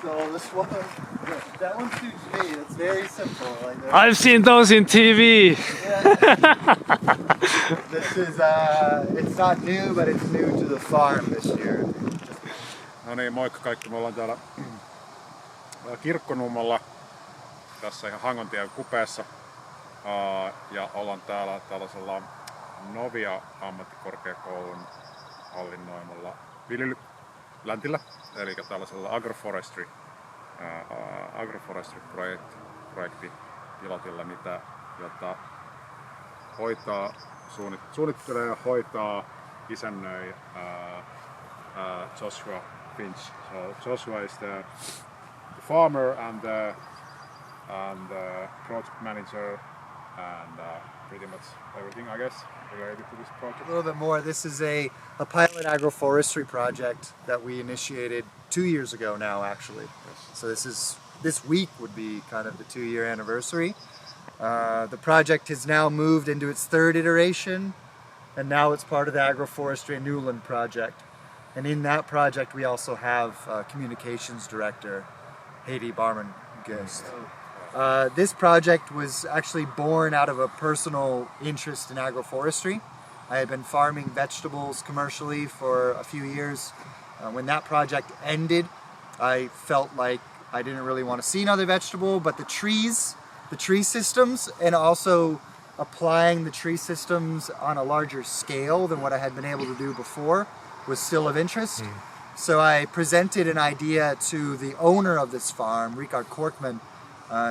So this one, that one suits me. It's very simple. Like I've seen those in TV. this is, it's not new, but it's new to the farm this year. No niin, moikka kaikki. Me ollaan täällä Kirkkonummella, tässä ihan Hangontien kupeessa. Ja ollaan täällä tällaisella Novia-ammattikorkeakoulun hallinnoimalla viljelyläntillä, eli tällaisella Agriforestry projekti pilotilla, jota hoitaa, suunnittelee ja hoitaa, isännöi Joshua Finch. So Joshua is the farmer and the project manager and pretty much everything, I guess, related to this project. A little bit more. This is a pilot agroforestry project that we initiated 2 years ago now, actually. Yes. So this week would be kind of the 2-year anniversary. The project has now moved into its 3rd iteration, and now it's part of the Agroforestry Newland project. And in that project, we also have communications director Heidi Barman-Gust. This project was actually born out of a personal interest in agroforestry. I had been farming vegetables commercially for a few years. When that project ended, I felt like I didn't really want to see another vegetable, but the tree systems, and also applying the tree systems on a larger scale than what I had been able to do before, was still of interest. So I presented an idea to the owner of this farm, Richard Korkman.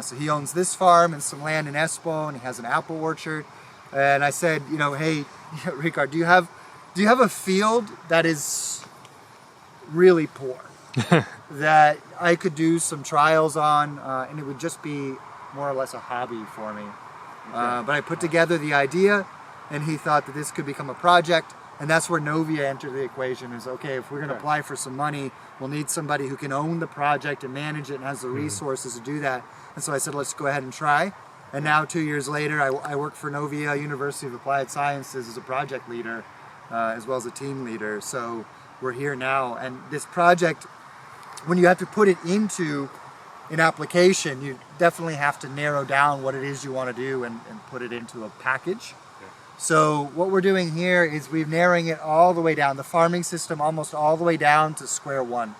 So he owns this farm and some land in Espoo, and he has an apple orchard. And I said, you know, hey, Richard, do you have a field that is really poor that I could do some trials on, and it would just be more or less a hobby for me. But I put together the idea, and he thought that this could become a project. And that's where Novia entered the equation. Is okay, if we're going to apply for some money, we'll need somebody who can own the project and manage it and has the resources to do that. And so I said, let's go ahead and try. And now 2 years later, I work for Novia University of Applied Sciences as a project leader, as well as a team leader. So we're here now. And this project, when you have to put it into an application, you definitely have to narrow down what it is you want to do and put it into a package. So what we're doing here is we're narrowing it all the way down, the farming system almost all the way down to square one,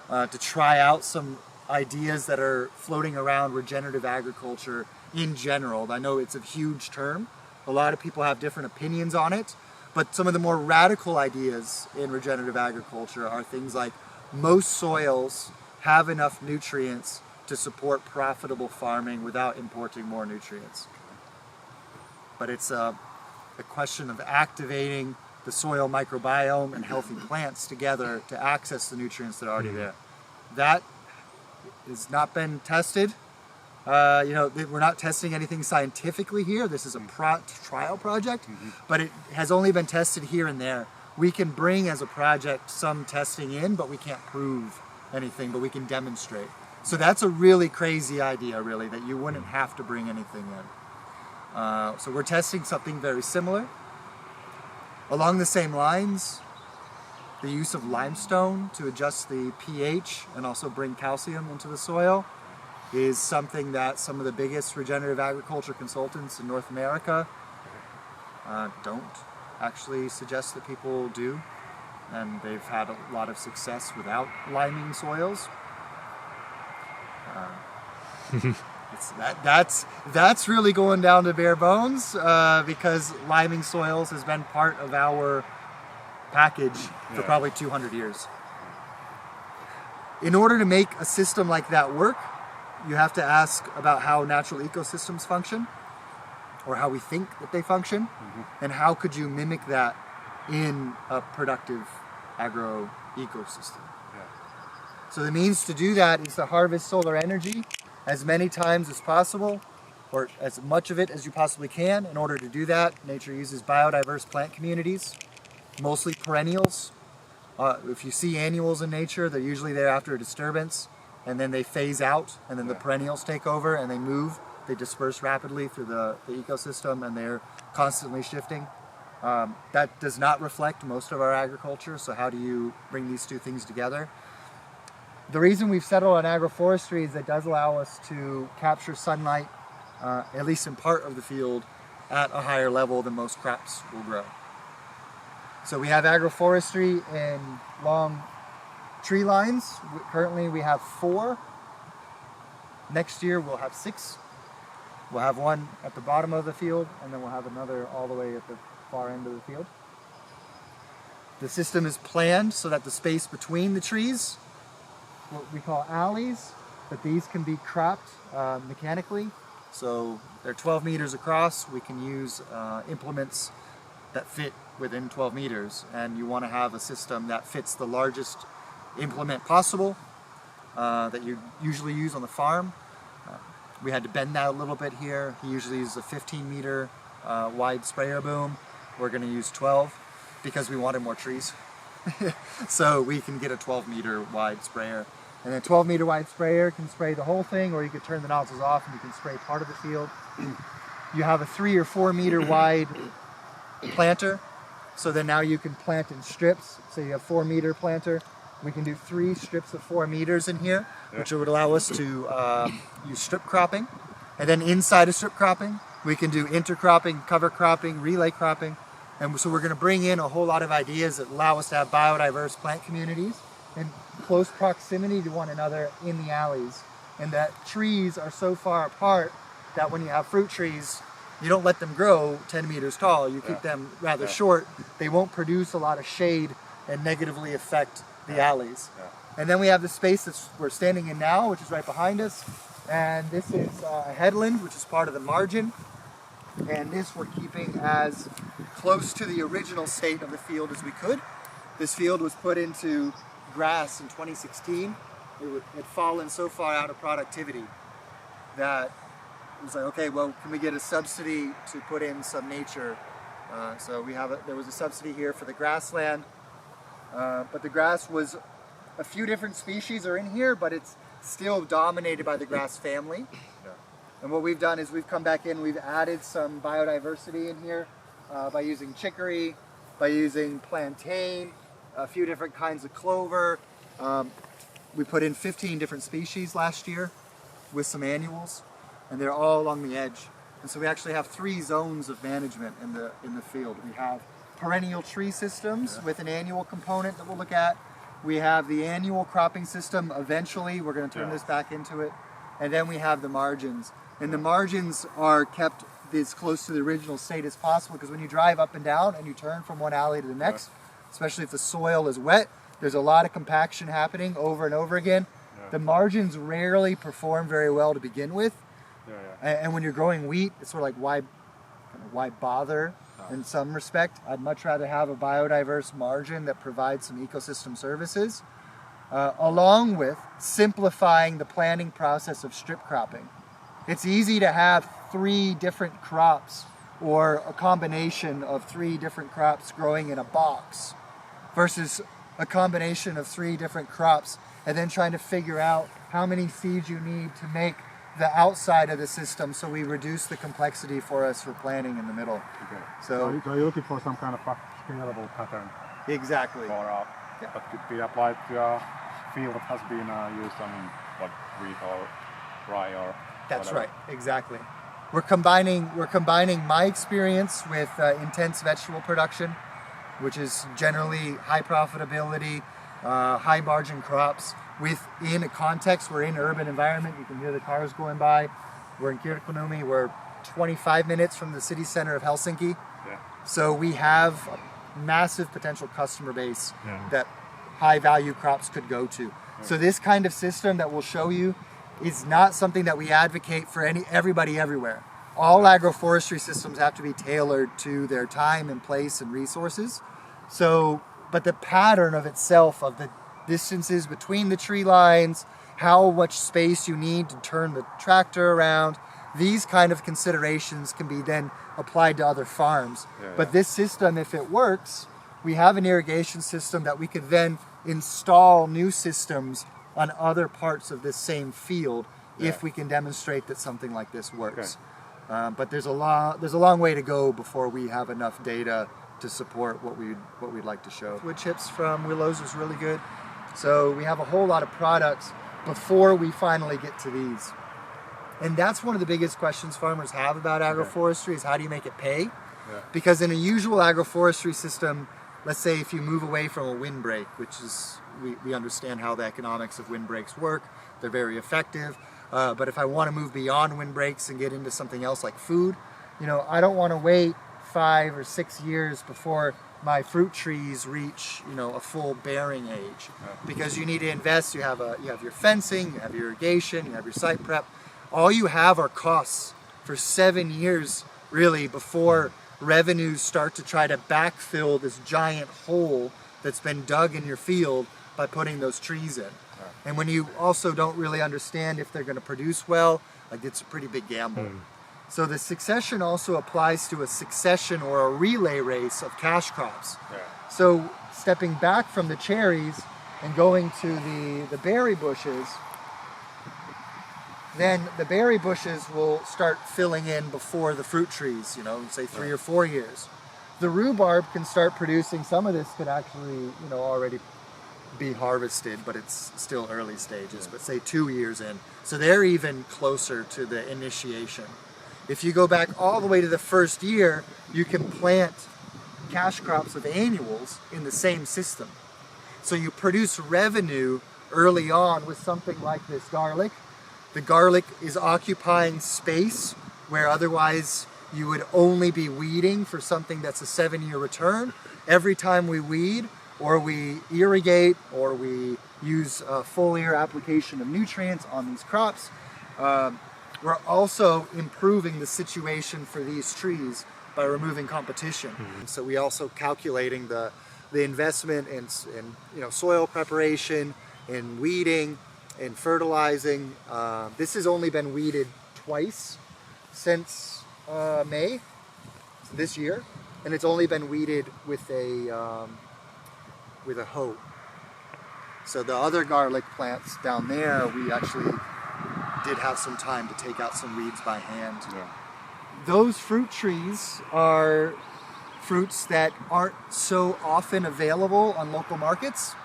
to try out some ideas that are floating around regenerative agriculture in general. I know it's a huge term. A lot of people have different opinions on it, but some of the more radical ideas in regenerative agriculture are things like most soils have enough nutrients to support profitable farming without importing more nutrients. But it's a question of activating the soil microbiome and healthy plants together to access the nutrients that are already there. That has not been tested. You know, we're not testing anything scientifically here. This is a trial project, but it has only been tested here and there. We can bring as a project some testing in, but we can't prove anything, but we can demonstrate. So that's a really crazy idea, really, that you wouldn't have to bring anything in. So we're testing something very similar. Along the same lines, the use of limestone to adjust the pH and also bring calcium into the soil is something that some of the biggest regenerative agriculture consultants in North America don't actually suggest that people do. And they've had a lot of success without liming soils. That's really going down to bare bones because liming soils has been part of our package for probably 200 years. In order to make a system like that work, you have to ask about how natural ecosystems function, or how we think that they function, and how could you mimic that in a productive agro ecosystem. So the means to do that is to harvest solar energy as many times as possible, or as much of it as you possibly can. In order to do that, nature uses biodiverse plant communities, mostly perennials. If you see annuals in nature, they're usually there after a disturbance, and then they phase out, and then the perennials take over and they move. They disperse rapidly through the ecosystem, and they're constantly shifting. That does not reflect most of our agriculture, so how do you bring these two things together? The reason we've settled on agroforestry is it does allow us to capture sunlight, at least in part of the field, at a higher level than most crops will grow. So we have agroforestry in long tree lines. Currently we have 4. Next year we'll have 6. We'll have one at the bottom of the field, and then we'll have another all the way at the far end of the field. The system is planned so that the space between the trees, what we call alleys, that these can be cropped mechanically. So they're 12 meters across. We can use implements that fit within 12 meters, and you want to have a system that fits the largest implement possible that you usually use on the farm. We had to bend that a little bit here. He usually uses a 15-meter wide sprayer boom. We're going to use 12 because we wanted more trees. So we can get a 12-meter wide sprayer. And a 12-meter wide sprayer can spray the whole thing, or you could turn the nozzles off and you can spray part of the field. You have a 3 or 4 meter wide planter. So then now you can plant in strips. So you have 4-meter planter. We can do 3 strips of 4 meters in here, which would allow us to use strip cropping. And then inside of strip cropping, we can do intercropping, cover cropping, relay cropping. And so we're going to bring in a whole lot of ideas that allow us to have biodiverse plant communities in close proximity to one another in the alleys. And that trees are so far apart that when you have fruit trees, you don't let them grow 10 meters tall. You keep them rather short. They won't produce a lot of shade and negatively affect the alleys. And then we have the space that we're standing in now, which is right behind us. And this is a headland, which is part of the margin. And this we're keeping as close to the original state of the field as we could. This field was put into grass in 2016. It had fallen so far out of productivity that it was like, okay, well, can we get a subsidy to put in some nature? So there was a subsidy here for the grassland. But the grass was, a few different species are in here, but it's still dominated by the grass family. And what we've done is we've come back in, we've added some biodiversity in here by using chicory, by using plantain, a few different kinds of clover. We put in 15 different species last year with some annuals, and they're all along the edge. And so we actually have 3 zones of management in the field. We have perennial tree systems with an annual component that we'll look at. We have the annual cropping system. Eventually, we're going to turn this back into it. And then we have the margins. And the margins are kept as close to the original state as possible, because when you drive up and down and you turn from one alley to the next, especially if the soil is wet, there's a lot of compaction happening over and over again. The margins rarely perform very well to begin with. And when you're growing wheat, it's sort of like, why bother? In some respect, I'd much rather have a biodiverse margin that provides some ecosystem services, along with simplifying the planting process of strip cropping. It's easy to have 3 different crops or a combination of 3 different crops growing in a box versus a combination of 3 different crops and then trying to figure out how many seeds you need to make the outside of the system, so we reduce the complexity for us for planting in the middle. Okay. So you're looking for some kind of a scalable pattern. Exactly. For that could be applied to a field that has been used on what wheat or rye or That's whatever. right, exactly. We're combining my experience with intense vegetable production, which is generally high profitability, high margin crops, within a context. We're in an urban environment. You can hear the cars going by. We're in Kirkkonummi. We're 25 minutes from the city center of Helsinki. So we have a massive potential customer base that high value crops could go to. So this kind of system that we'll show you is not something that we advocate for everybody everywhere. All agroforestry systems have to be tailored to their time and place and resources. So, but the pattern of itself, of the distances between the tree lines, how much space you need to turn the tractor around, these kind of considerations can be then applied to other farms. But this system, if it works, we have an irrigation system that we could then install new systems on other parts of this same field if we can demonstrate that something like this works. But there's a long way to go before we have enough data to support what we'd like to show. Wood chips from willows is really good. So we have a whole lot of products before we finally get to these. And that's one of the biggest questions farmers have about agroforestry is how do you make it pay? Yeah. Because in a usual agroforestry system, let's say if you move away from a windbreak, which is, we understand how the economics of windbreaks work, they're very effective. But if I want to move beyond windbreaks and get into something else like food, you know, I don't want to wait 5 or 6 years before my fruit trees reach, you know, a full bearing age. Because you need to invest, you have your fencing, you have your irrigation, you have your site prep. All you have are costs for 7 years, really, before revenues start to try to backfill this giant hole that's been dug in your field by putting those trees in. And when you also don't really understand if they're going to produce well, like it's a pretty big gamble. So the succession also applies to a succession or a relay race of cash crops. So stepping back from the cherries and going to the berry bushes, then the berry bushes will start filling in before the fruit trees, you know, say 3 or 4 years. The rhubarb can start producing, some of this could actually, you know, already be harvested, but it's still early stages, but say 2 years in. So they're even closer to the initiation. If you go back all the way to the first year, you can plant cash crops with annuals in the same system. So you produce revenue early on with something like this garlic. The garlic is occupying space where otherwise you would only be weeding for something that's a 7-year return. Every time we weed or we irrigate or we use a foliar application of nutrients on these crops, we're also improving the situation for these trees by removing competition. So we also calculating the investment in you know, soil preparation, in weeding, in fertilizing. This has only been weeded twice since May this year, and it's only been weeded with a hoe. So the other garlic plants down there, we actually did have some time to take out some weeds by hand. Those fruit trees are fruits that aren't so often available on local markets,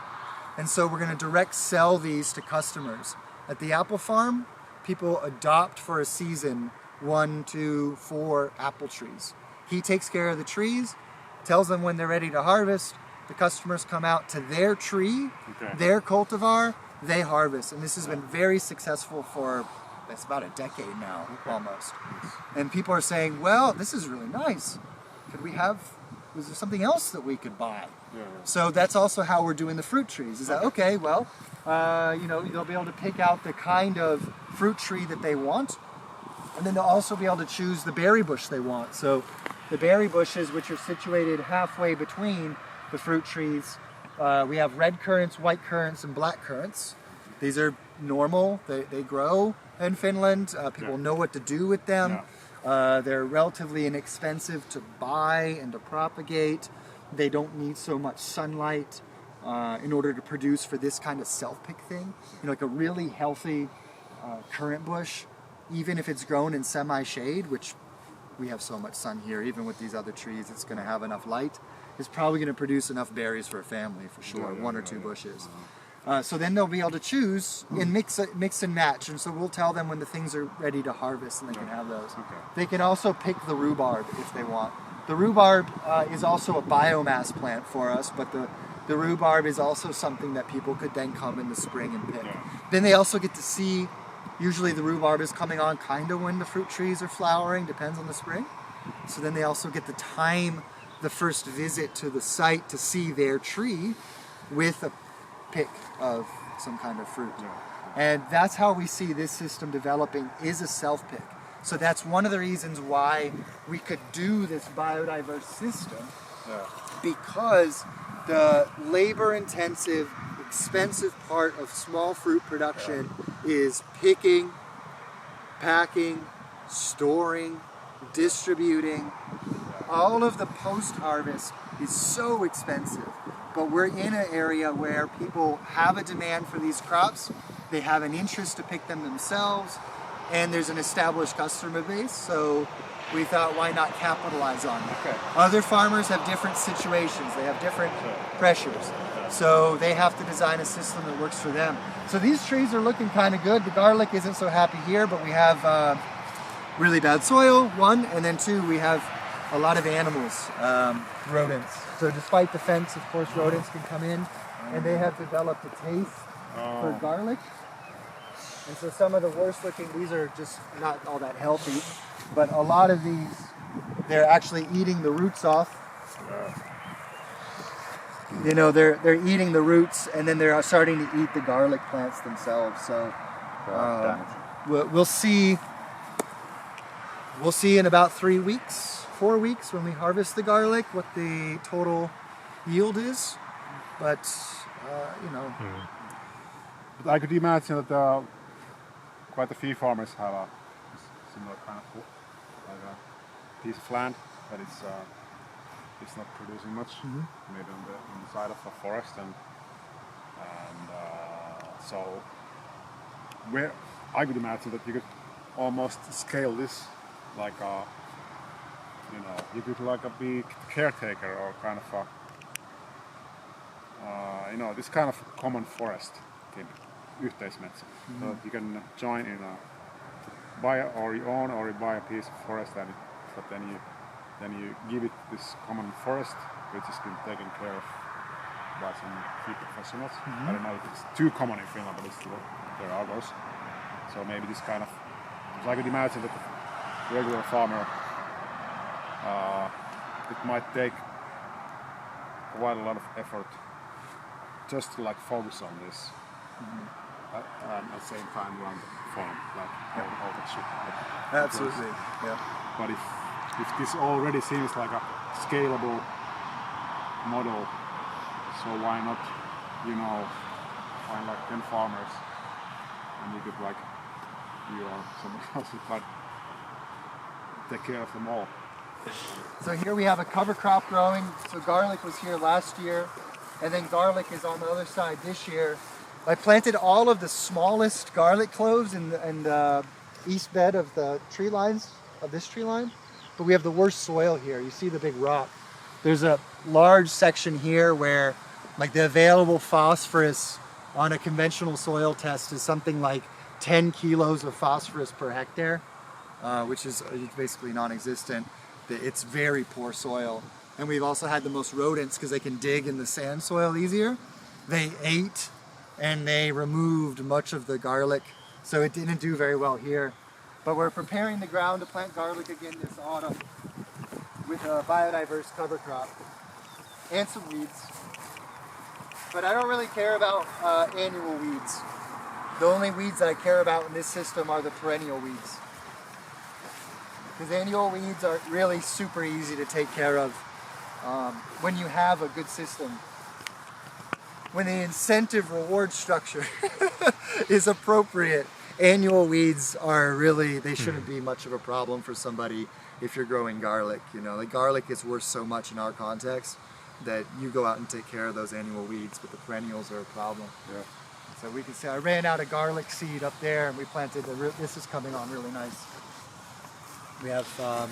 and so we're going to direct sell these to customers. At the apple farm, people adopt for a season 1, 2, 4 apple trees. He takes care of the trees, tells them when they're ready to harvest. The customers come out to their tree, their cultivar, they harvest. And this has been very successful for, it's about a decade now, almost. And people are saying, well, this is really nice. Was there something else that we could buy? So that's also how we're doing the fruit trees. Is that, okay, well, you know, they'll be able to pick out the kind of fruit tree that they want. And then they'll also be able to choose the berry bush they want. So the berry bushes, which are situated halfway between the fruit trees, we have red currants, white currants, and black currants. These are normal. They grow in Finland. People know what to do with them. They're relatively inexpensive to buy and to propagate. They don't need so much sunlight in order to produce for this kind of self-pick thing. You know, like a really healthy currant bush, even if it's grown in semi-shade, which we have so much sun here, even with these other trees, it's going to have enough light. It's probably going to produce enough berries for a family, for sure, 1 or 2 bushes. So then they'll be able to choose and mix and match. And so we'll tell them when the things are ready to harvest and they can have those. They can also pick the rhubarb if they want. The rhubarb is also a biomass plant for us, but the rhubarb is also something that people could then come in the spring and pick. Then they also get to see, usually the rhubarb is coming on kind of when the fruit trees are flowering, depends on the spring. So then they also get the time, the first visit to the site to see their tree with a pick of some kind of fruit. And that's how we see this system developing, is a self-pick. So that's one of the reasons why we could do this biodiverse system, because the labor-intensive, expensive part of small fruit production is picking, packing, storing, distributing. All of the post-harvest is so expensive. But we're in an area where people have a demand for these crops, they have an interest to pick them themselves, and there's an established customer base, so we thought, why not capitalize on it? Other farmers have different situations, they have different pressures. So they have to design a system that works for them. So these trees are looking kind of good. The garlic isn't so happy here, but we have really bad soil, one, and then two, we have a lot of animals, rodents. So despite the fence, of course, rodents can come in, and they have developed a taste for garlic. And so some of the worst looking, these are just not all that healthy, but a lot of these, they're actually eating the roots off. You know, they're eating the roots, and then they're starting to eat the garlic plants themselves. So we'll see. We'll see in about 3 weeks, 4 weeks, when we harvest the garlic, what the total yield is. But you know. But I could imagine that quite a few farmers have a similar kind of like a piece of land that it's not producing much, maybe on the side of a forest, and so where I could imagine that you could almost scale this like a, you know, you could like a big caretaker or kind of a you know, this kind of common forest type yhteismetsä. So that you can join in a buy or you own or you buy a piece of forest, and but then you give it this common forest, which has been taken care of by some key professionals. I don't know if it's too common in Finland, but it's still, there are those. So maybe this kind of, so I could imagine that the regular farmer, it might take quite a lot of effort just to like focus on this, and at the same time run the farm, like all that shit. Absolutely, yeah. But if this already seems like a scalable model, so why not, you know, find like 10 farmers, and you could like, you or someone else would like take care of them all. So here we have a cover crop growing. So garlic was here last year, and then garlic is on the other side this year. I planted all of the smallest garlic cloves in the east bed of the tree lines, of this tree line. But we have the worst soil here. You see the big rock. There's a large section here where like the available phosphorus on a conventional soil test is something like 10 kilos of phosphorus per hectare, which is basically non-existent. It's very poor soil. And we've also had the most rodents because they can dig in the sand soil easier. They ate and they removed much of the garlic, so it didn't do very well here. But we're preparing the ground to plant garlic again this autumn with a biodiverse cover crop and some weeds. But I don't really care about annual weeds. The only weeds that I care about in this system are the perennial weeds. Because annual weeds are really super easy to take care of when you have a good system. When the incentive reward structure is appropriate, annual weeds are really, they shouldn't be much of a problem for somebody if you're growing garlic. You know, like garlic is worth so much in our context that you go out and take care of those annual weeds, but the perennials are a problem. Yeah. So we can see I ran out of garlic seed up there, and we planted this is coming on really nice. We have,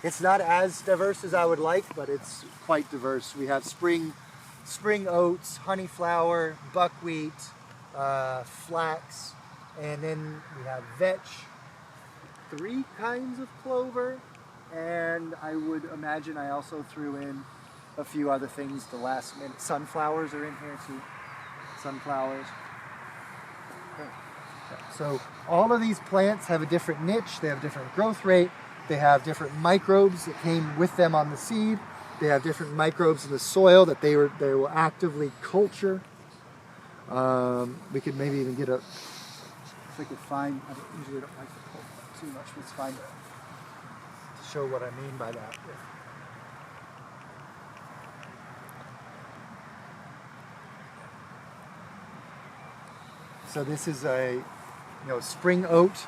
it's not as diverse as I would like, but it's quite diverse. We have spring oats, honeyflower, buckwheat, flax, and then we have vetch, 3 kinds of clover, and I would imagine I also threw in a few other things the last minute. Sunflowers are in here too. Sunflowers. So all of these plants have a different niche, they have different growth rate, they have different microbes that came with them on the seed, they have different microbes in the soil that they will actively culture. We could maybe even get if I could find, I usually don't like to pull too much, let's find it to show what I mean by that. So this is a spring oat,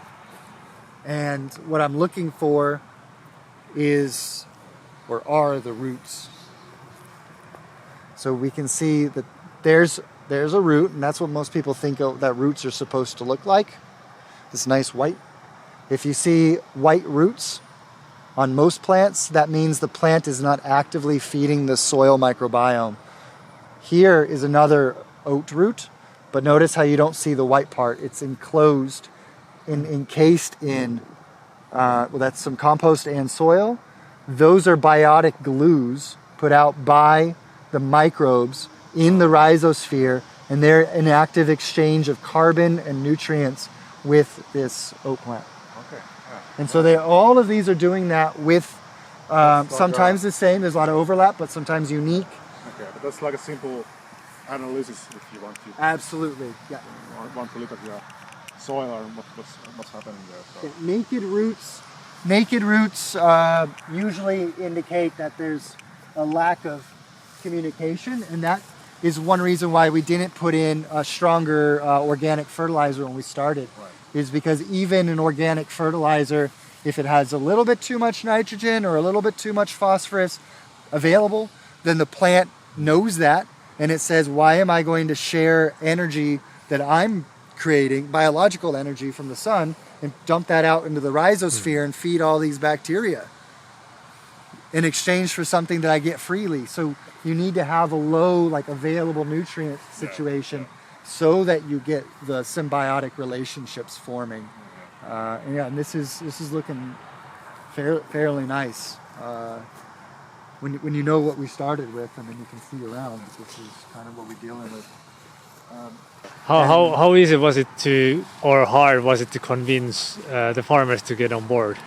and what I'm looking for is, or are, the roots. So we can see that there's a root, and that's what most people think that roots are supposed to look like. This nice white. If you see white roots on most plants, that means the plant is not actively feeding the soil microbiome. Here is another oat root, but notice how you don't see the white part. It's enclosed, encased in, well, that's some compost and soil. Those are biotic glues put out by the microbes in the rhizosphere, and they're in active exchange of carbon and nutrients with this oat plant. Okay. Yeah. And so all of these are doing that with sometimes the same, there's a lot of overlap, but sometimes unique. Okay, but that's like a simple analysis if you want to. Absolutely, yeah. Want to look at your soil or what's happening there. So. Yeah, naked roots usually indicate that there's a lack of communication, and that is one reason why we didn't put in a stronger organic fertilizer when we started. Right. Is because even an organic fertilizer, if it has a little bit too much nitrogen or a little bit too much phosphorus available, then the plant knows that, and it says, why am I going to share energy that I'm creating, biological energy from the sun, and dump that out into the rhizosphere and feed all these bacteria in exchange for something that I get freely? So you need to have a low, like, available nutrient situation so that you get the symbiotic relationships forming. And this is looking fairly nice. When you know what we started with, and then you can see around, this is kind of what we're dealing with. How easy was it or hard was it to convince the farmers to get on board?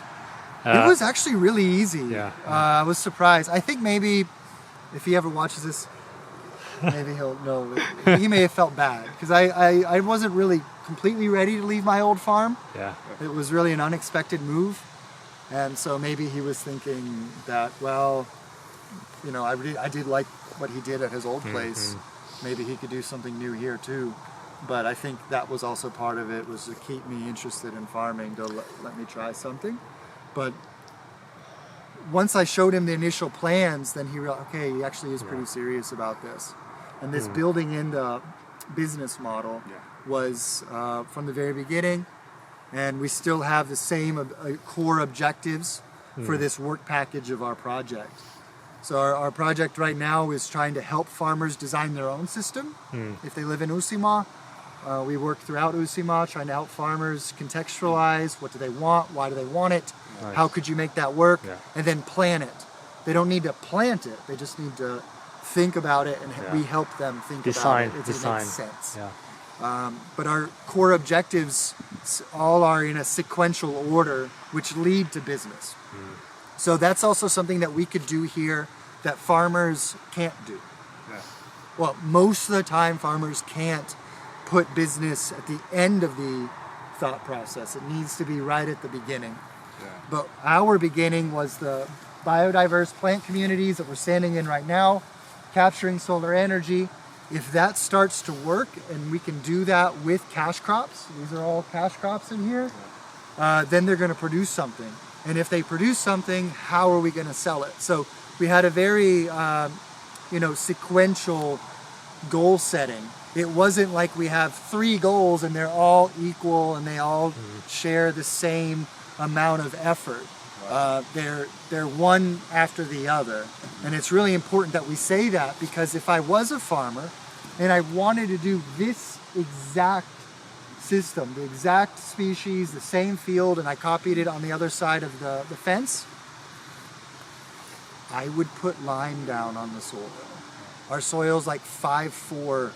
It was actually really easy. Yeah. I was surprised. I think maybe if he ever watches this, maybe he'll know. He may have felt bad because I wasn't really completely ready to leave my old farm. Yeah. It was really an unexpected move. And so maybe he was thinking that, well, you know, I did like what he did at his old place. Maybe he could do something new here too. But I think that was also part of it, was to keep me interested in farming, to let me try something. But once I showed him the initial plans, then he realized, okay, he actually is pretty serious about this. And this building in the business model was from the very beginning, and we still have the same core objectives for this work package of our project. So our project right now is trying to help farmers design their own system. If they live in Uusimaa, we work throughout Uusimaa trying to help farmers contextualize what do they want, why do they want it, how could you make that work, and then plan it. They don't need to plant it, they just need to think about it, and we help them think about it. It makes sense. But our core objectives all are in a sequential order which lead to business. So that's also something that we could do here that farmers can't do. Well, most of the time farmers can't put business at the end of the thought process. It needs to be right at the beginning. But our beginning was the biodiverse plant communities that we're standing in right now, capturing solar energy. If that starts to work, and we can do that with cash crops, these are all cash crops in here, then they're going to produce something. And if they produce something, how are we going to sell it? So we had a very, sequential goal setting. It wasn't like we have 3 goals and they're all equal and they all share the same amount of effort. They're one after the other. And it's really important that we say that, because if I was a farmer and I wanted to do this exact system, the exact species, the same field, and I copied it on the other side of the fence, I would put lime down on the soil. Our soil's like 5.4,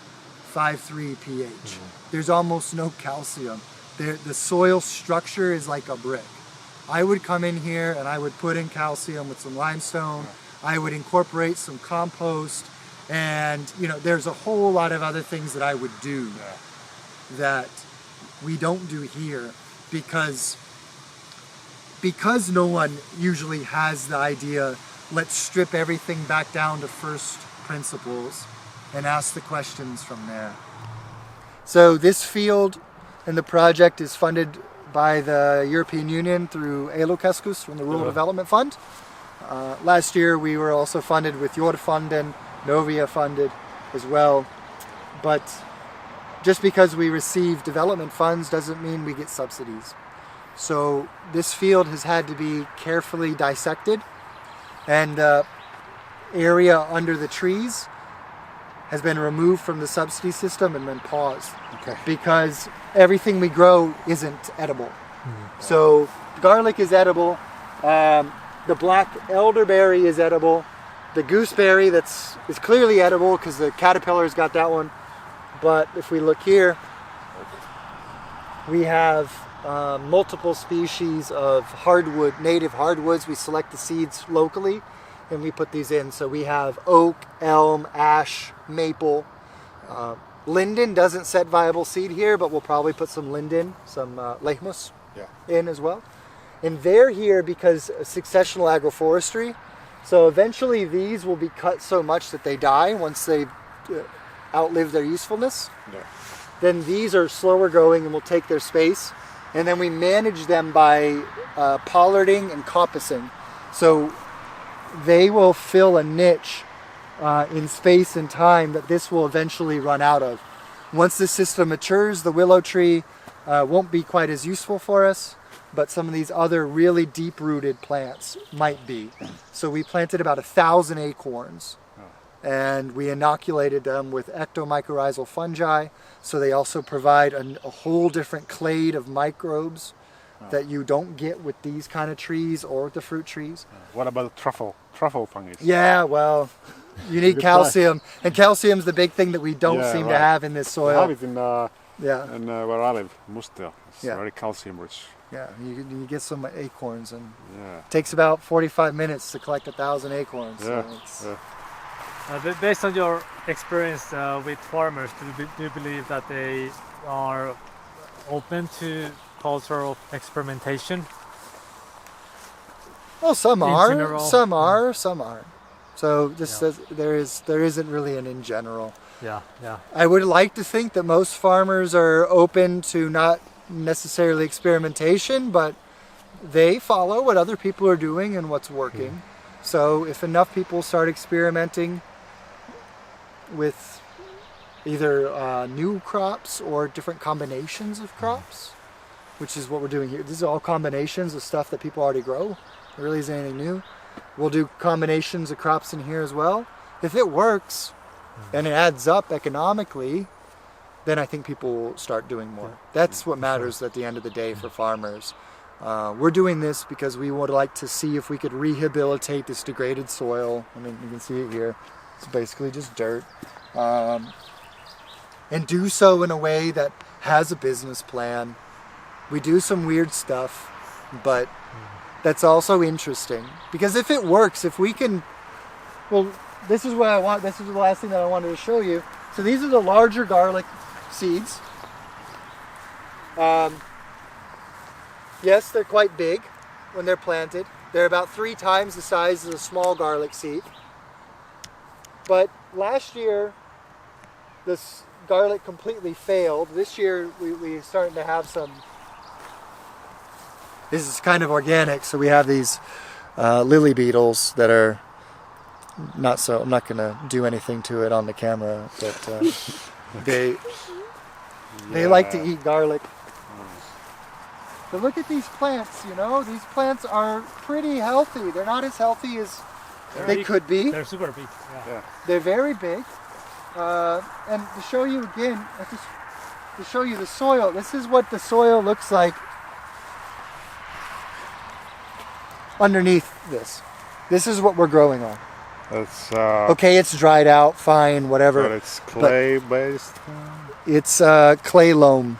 5.3 pH. There's almost no calcium. The soil structure is like a brick. I would come in here and I would put in calcium with some limestone. I would incorporate some compost, and there's a whole lot of other things that I would do that we don't do here, because no one usually has the idea, let's strip everything back down to first principles and ask the questions from there. So this field and the project is funded by the European Union through ELU-keskus from the Rural Development Fund. Last year we were also funded with Jordfonden, Novia funded as well. But just because we receive development funds doesn't mean we get subsidies. So this field has had to be carefully dissected, and the area under the trees has been removed from the subsidy system and been paused Okay. because everything we grow isn't edible. So garlic is edible. The black elderberry is edible. The gooseberry is clearly edible because the caterpillars got that one. But if we look here, we have multiple species of hardwood, native hardwoods. We select the seeds locally and we put these in. So we have oak, elm, ash, maple. Linden doesn't set viable seed here, but we'll probably put some linden, some lehmus in as well. And they're here because of successional agroforestry. So eventually these will be cut so much that they die once they outlive their usefulness. Yeah. Then these are slower growing and will take their space. And then we manage them by pollarding and coppicing. So they will fill a niche in space and time that this will eventually run out of. Once this system matures, the willow tree won't be quite as useful for us, but some of these other really deep-rooted plants might be. So we planted about 1,000 acorns, and we inoculated them with ectomycorrhizal fungi, so they also provide a whole different clade of microbes that you don't get with these kind of trees or with the fruit trees. What about the truffle fungus? Yeah, well, you need calcium, and calcium's the big thing that we don't seem to have in this We soil. have it in Yeah, and where I live, Mustia. It's Yeah. very calcium rich. yeah, you get some acorns, and Yeah. it takes about 45 minutes to collect 1,000 acorns. Yeah. So it's, Yeah. Based on your experience with farmers, do you believe that they are open to culture of experimentation? well, some In are, general. some are, some aren't. So just there isn't really an in general. Yeah, yeah. I would like to think that most farmers are open to not necessarily experimentation, but they follow what other people are doing and what's working. So if enough people start experimenting with either new crops or different combinations of crops, which is what we're doing here. These are all combinations of stuff that people already grow. There really isn't anything new. We'll do combinations of crops in here as well. If it works and it adds up economically, then I think people will start doing more. That's what matters at the end of the day for farmers. We're doing this because we would like to see if we could rehabilitate this degraded soil. I mean, you can see it here. It's basically just dirt. And do so in a way that has a business plan. We do some weird stuff, but that's also interesting. Because if it works, if we can, well, this is what I want, this is the last thing that I wanted to show you. So these are the larger garlic seeds. Yes, they're quite big when they're planted. They're about 3 times the size of a small garlic seed. But last year, this garlic completely failed. This year, we're starting to have some. This is kind of organic, so we have these lily beetles that are not so. I'm not going to do anything to it on the camera, but they like to eat garlic. But look at these plants, you know, these plants are pretty healthy. They're not as healthy as they could be. They're super big. Yeah. They're very big. And to show you again, to show you the soil, this is what the soil looks like underneath this. This is what we're growing on. It's Okay, it's dried out, fine, whatever. but it's clay based. It's clay loam.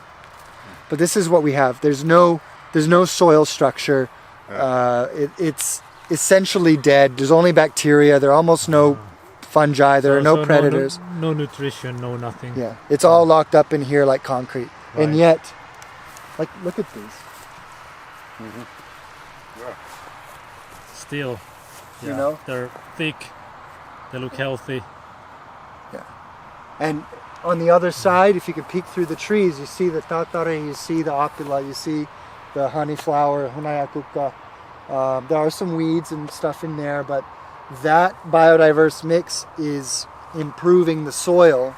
But this is what we have. There's no soil structure. It's essentially dead. There's only bacteria. There are almost no fungi. There are no predators. No nutrition, no nothing. Yeah, it's all locked up in here like concrete. Right. And yet, like, look at these. Still, You know? they're thick. They look healthy. And on the other side, if you could peek through the trees, you see the tatare, you see the apila, you see the honey flower, hunayakuka. There are some weeds and stuff in there, but that biodiverse mix is improving the soil.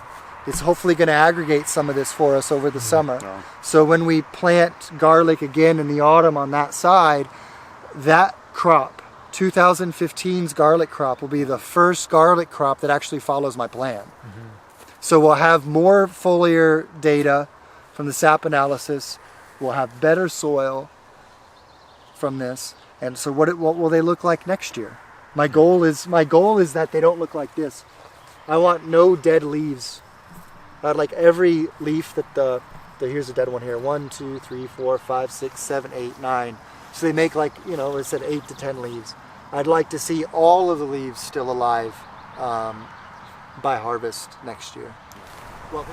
It's hopefully going to aggregate some of this for us over the summer. Yeah. So when we plant garlic again in the autumn on that side, that crop, 2015's garlic crop, will be the first garlic crop that actually follows my plan. So we'll have more foliar data from the sap analysis. We'll have better soil from this. And so what will they look like next year? My goal is that they don't look like this. I want no dead leaves. I'd like every leaf that here's a dead one here. 1, 2, 3, 4, 5, 6, 7, 8, 9. So they make like, you know, it said 8 to 10 leaves. I'd like to see all of the leaves still alive by harvest next year. Well,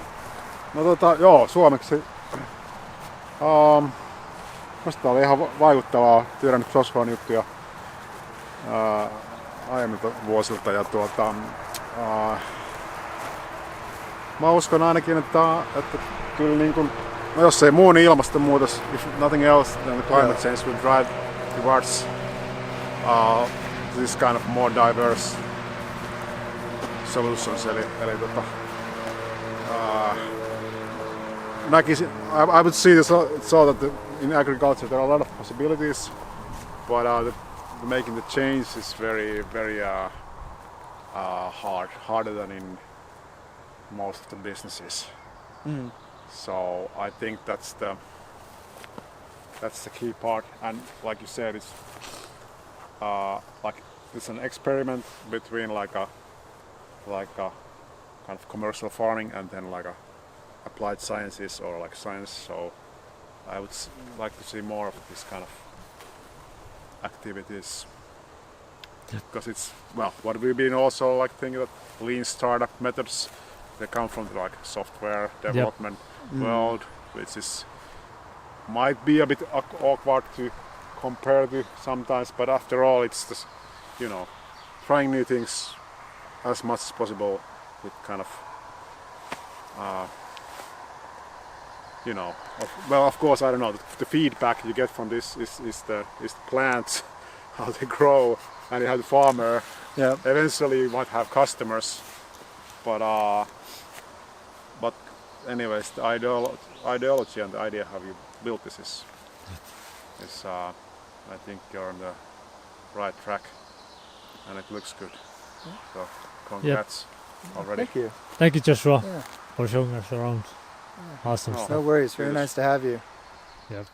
No joo, suomeksi. Musta oli ihan vaikuttavaa, tiedän Joshua juttuja aiemmilta vuosilta ja mä uskon ainakin, että kyllä niin kuin, no jos ei muu niin ilmastonmuutos, if nothing else, then the climate change will drive towards this kind of more diverse solutions, eli I would see this so that in agriculture there are a lot of possibilities, but making the change is very harder than in most of the businesses. So I think that's the key part, and like you said, it's like it's an experiment between like a kind of commercial farming and then like a applied sciences or like science. So I would like to see more of this kind of activities, because it's, well, what we've been also like thinking that lean startup methods, they come from the like software development world, which is might be a bit awkward to compare to sometimes, but after all it's just, you know, trying new things as much as possible with kind of you know, well, of course, I don't know, the feedback you get from this is the plants, how they grow, and you have the farmer. yeah. Eventually you might have customers, but anyways, the ideology and the idea how you built this is I think you're on the right track, and it looks good. So congrats already. Thank you. Thank you, Joshua, Yeah. for showing us around. Awesome Oh. stuff. No worries. Very Yes. nice to have you. Yeah.